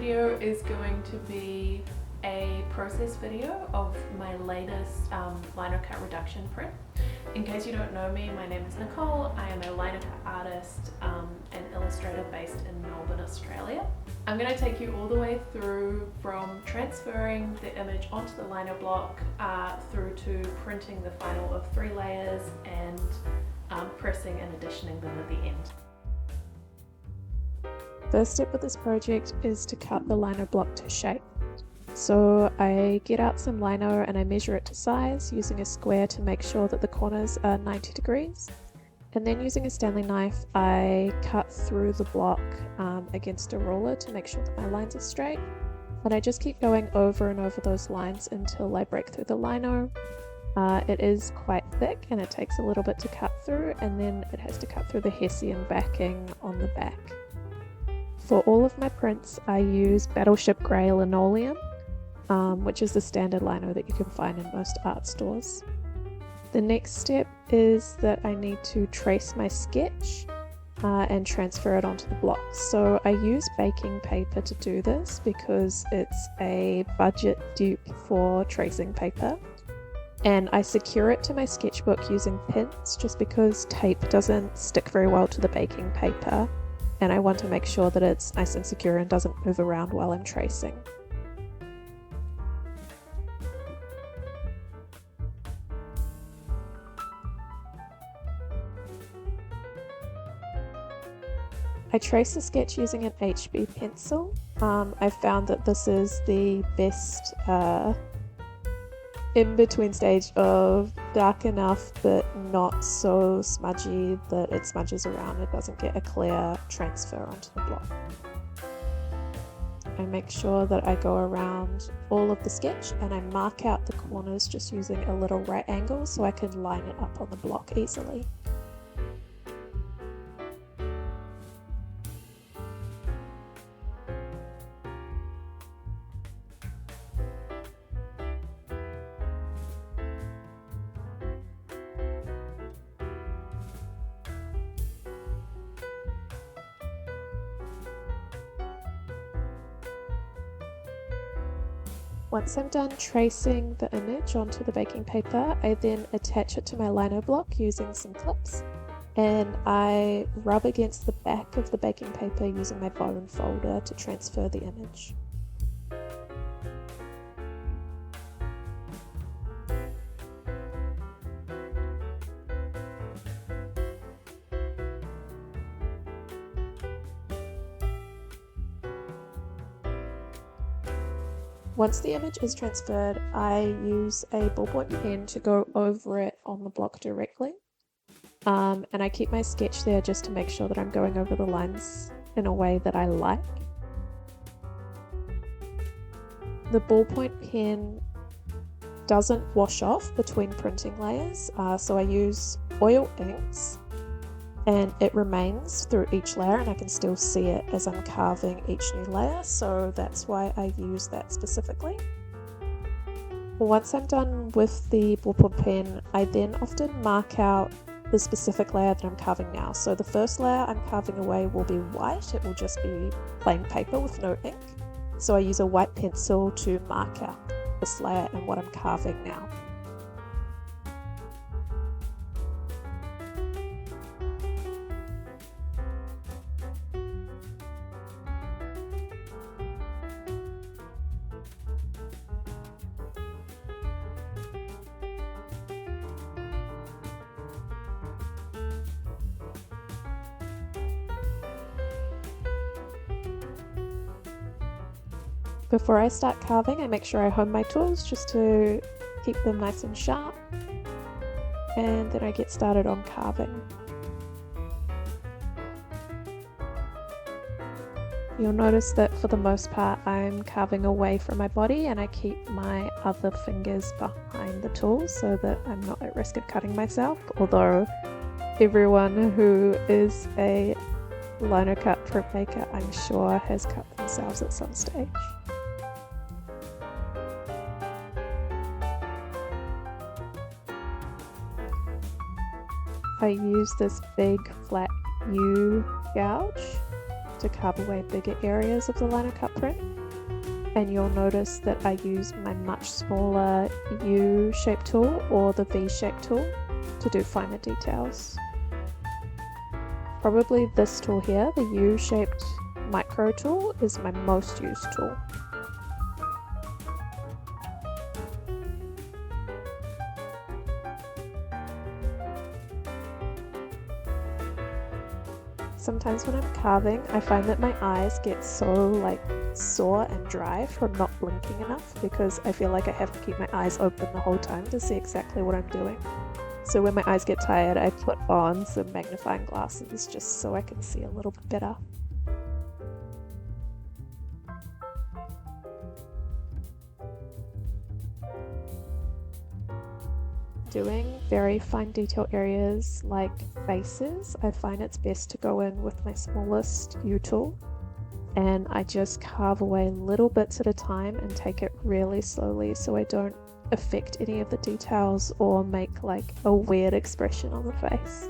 video is going to be a process video of my latest linocut reduction print. In case you don't know me, my name is Nicole. I am a linocut artist and illustrator based in Melbourne, Australia. I'm going to take you all the way through from transferring the image onto the lino block through to printing the final of 3 layers and pressing and additioning them at the end. First step with this project is to cut the lino block to shape. So I get out some lino and I measure it to size using a square to make sure that the corners are 90 degrees. And then using a Stanley knife, I cut through the block against a ruler to make sure that my lines are straight. And I just keep going over and over those lines until I break through the lino. It is quite thick and it takes a little bit to cut through, and then it has to cut through the Hessian backing on the back. For all of my prints, I use Battleship Grey linoleum, which is the standard lino that you can find in most art stores. The next step is that I need to trace my sketch and transfer it onto the block. So I use baking paper to do this because it's a budget dupe for tracing paper. And I secure it to my sketchbook using pins just because tape doesn't stick very well to the baking paper. And I want to make sure that it's nice and secure and doesn't move around while I'm tracing. I trace the sketch using an HB pencil. I found that this is the best in-between stage of dark enough but not so smudgy that it smudges around. It doesn't get a clear transfer onto the block. I make sure that I go around all of the sketch and I mark out the corners just using a little right angle so I can line it up on the block easily. Once I'm done tracing the image onto the baking paper, I then attach it to my lino block using some clips, and I rub against the back of the baking paper using my bone folder to transfer the image. Once the image is transferred, I use a ballpoint pen to go over it on the block directly. And I keep my sketch there just to make sure that I'm going over the lines in a way that I like. The ballpoint pen doesn't wash off between printing layers, so I use oil inks and it remains through each layer and I can still see it as I'm carving each new layer, so that's why I use that specifically. Once I'm done with the ballpoint pen, I then often mark out the specific layer that I'm carving now. So the first layer I'm carving away will be white, it will just be plain paper with no ink. So I use a white pencil to mark out this layer and what I'm carving now. Before I start carving, I make sure I hone my tools just to keep them nice and sharp, and then I get started on carving. You'll notice that for the most part I'm carving away from my body and I keep my other fingers behind the tools so that I'm not at risk of cutting myself, although everyone who is a linocut printmaker I'm sure has cut themselves at some stage. I use this big flat U gouge to carve away bigger areas of the linocut print, and you'll notice that I use my much smaller U-shaped tool or the V-shaped tool to do finer details. Probably this tool here, the U-shaped micro tool, is my most used tool. Sometimes when I'm carving, I find that my eyes get so sore and dry from not blinking enough because I feel like I have to keep my eyes open the whole time to see exactly what I'm doing. So when my eyes get tired, I put on some magnifying glasses just so I can see a little bit better. Doing very fine detail areas like faces, I find it's best to go in with my smallest U tool, and I just carve away little bits at a time and take it really slowly so I don't affect any of the details or make like a weird expression on the face.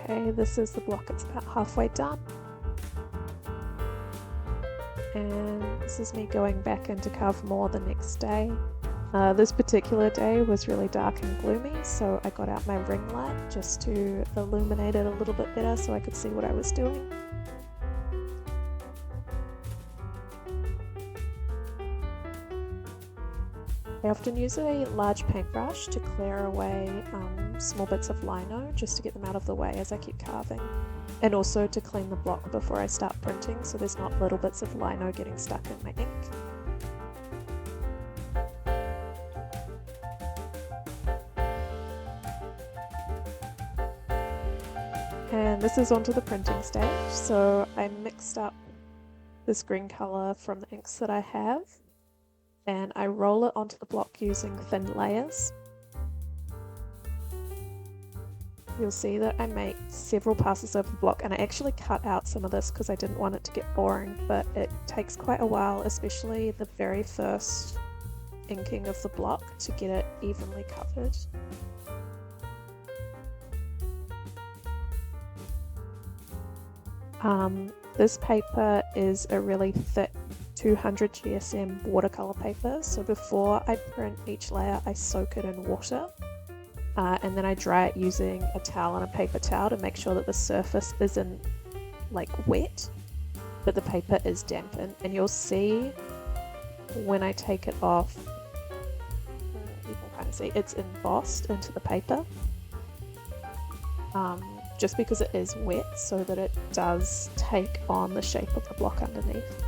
Okay, this is the block, it's about halfway done. And this is me going back in to carve more the next day. This particular day was really dark and gloomy, so I got out my ring light just to illuminate it a little bit better so I could see what I was doing. I often use a large paintbrush to clear away small bits of lino just to get them out of the way as I keep carving, and also to clean the block before I start printing so there's not little bits of lino getting stuck in my ink. And this is onto the printing stage, so I mixed up this green colour from the inks that I have, and I roll it onto the block using thin layers. You'll see that I make several passes over the block, and I actually cut out some of this because I didn't want it to get boring, but it takes quite a while, especially the very first inking of the block, to get it evenly covered. This paper is a really thick 200 GSM watercolor paper, so before I print each layer I soak it in water, and then I dry it using a towel and a paper towel to make sure that the surface isn't wet, but the paper is dampened. And you'll see when I take it off, you can kind of see it's embossed into the paper, just because it is wet, so that it does take on the shape of the block underneath.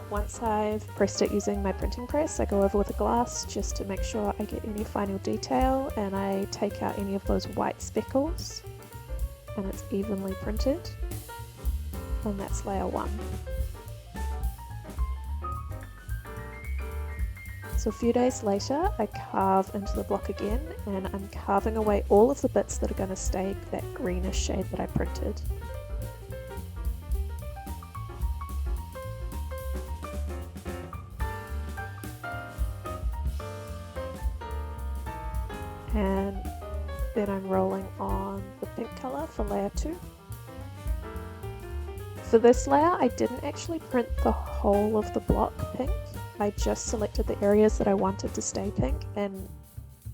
Once I've pressed it using my printing press, I go over with a glass just to make sure I get any final detail, and I take out any of those white speckles, and it's evenly printed, and that's layer 1. So a few days later I carve into the block again, and I'm carving away all of the bits that are going to stay that greenish shade that I printed. And then I'm rolling on the pink colour for layer 2. For this layer I didn't actually print the whole of the block pink. I just selected the areas that I wanted to stay pink and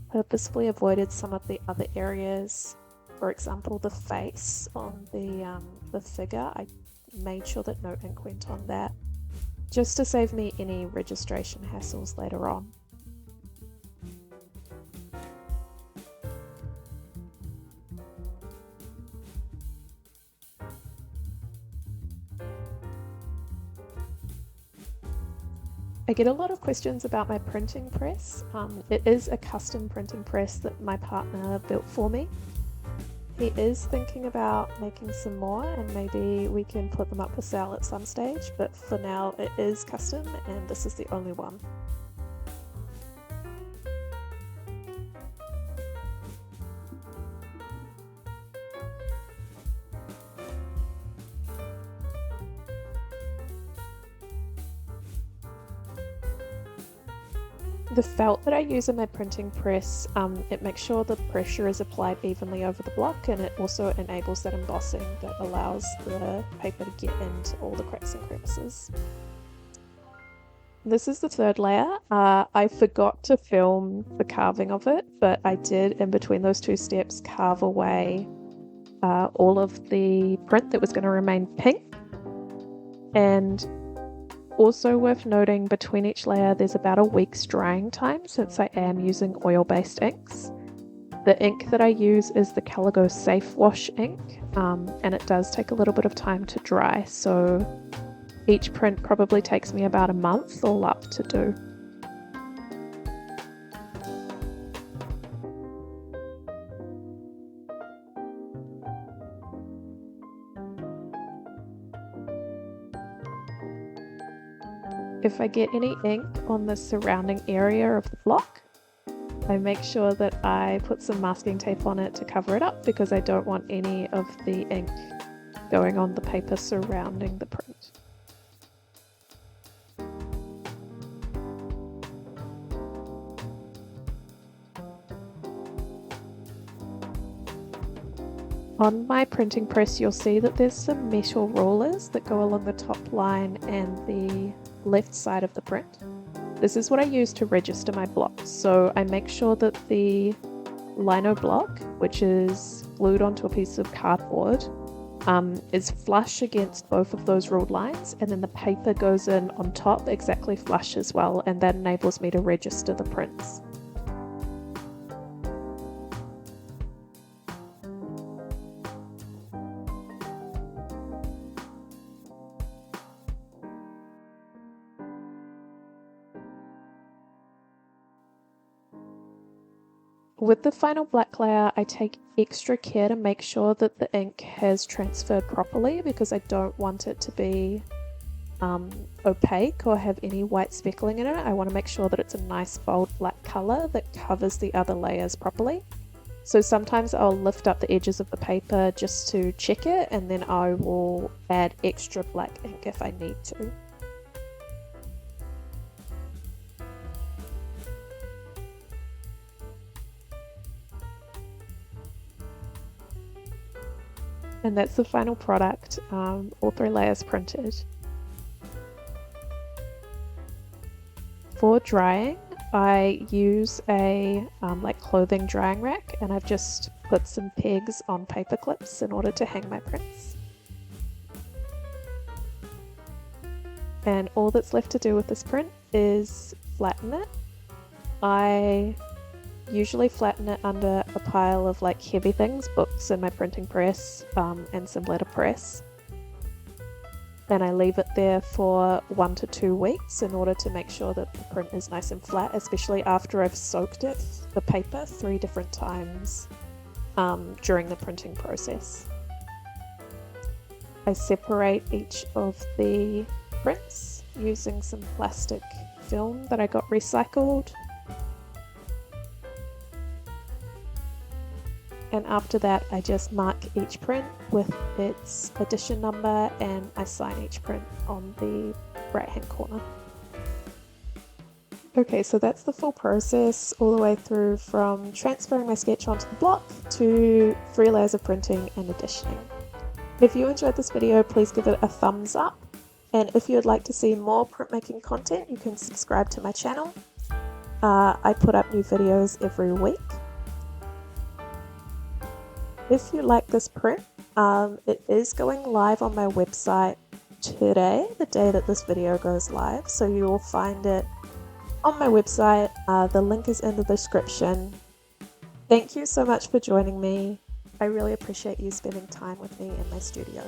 purposefully avoided some of the other areas. For example, the face on the figure, I made sure that no ink went on that, just to save me any registration hassles later on. I get a lot of questions about my printing press. It is a custom printing press that my partner built for me. He is thinking about making some more, and maybe we can put them up for sale at some stage, but for now it is custom and this is the only one. The felt that I use in my printing press, it makes sure the pressure is applied evenly over the block, and it also enables that embossing that allows the paper to get into all the cracks and crevices. This is the third layer. I forgot to film the carving of it, but I did in between those two steps carve away all of the print that was going to remain pink. And also worth noting, between each layer there's about a week's drying time since I am using oil-based inks. The ink that I use is the Caligo Safe Wash ink, and it does take a little bit of time to dry, so each print probably takes me about a month all up to do. If I get any ink on the surrounding area of the block, I make sure that I put some masking tape on it to cover it up because I don't want any of the ink going on the paper surrounding the print. On my printing press, you'll see that there's some metal rulers that go along the top line and the left side of the print. This is what I use to register my blocks. So I make sure that the lino block, which is glued onto a piece of cardboard, is flush against both of those ruled lines, and then the paper goes in on top exactly flush as well, and that enables me to register the prints. With the final black layer, I take extra care to make sure that the ink has transferred properly because I don't want it to be opaque or have any white speckling in it. I want to make sure that it's a nice bold black color that covers the other layers properly. So sometimes I'll lift up the edges of the paper just to check it, and then I will add extra black ink if I need to. And that's the final product, all 3 layers printed. For drying, I use a like clothing drying rack, and I've just put some pegs on paper clips in order to hang my prints. And all that's left to do with this print is flatten it. I usually flatten it under a pile of like heavy things, books in my printing press, and some letterpress. And I leave it there for 1 to 2 weeks in order to make sure that the print is nice and flat, especially after I've soaked it, the paper, 3 different times during the printing process. I separate each of the prints using some plastic film that I got recycled. And after that, I just mark each print with its edition number, and I sign each print on the right hand corner. Okay, so that's the full process all the way through from transferring my sketch onto the block to 3 layers of printing and editioning. If you enjoyed this video, please give it a thumbs up. And if you would like to see more printmaking content, you can subscribe to my channel. I put up new videos every week. If you like this print, it is going live on my website today, the day that this video goes live, so you will find it on my website. The link is in the description. Thank you so much for joining me. I really appreciate you spending time with me in my studio.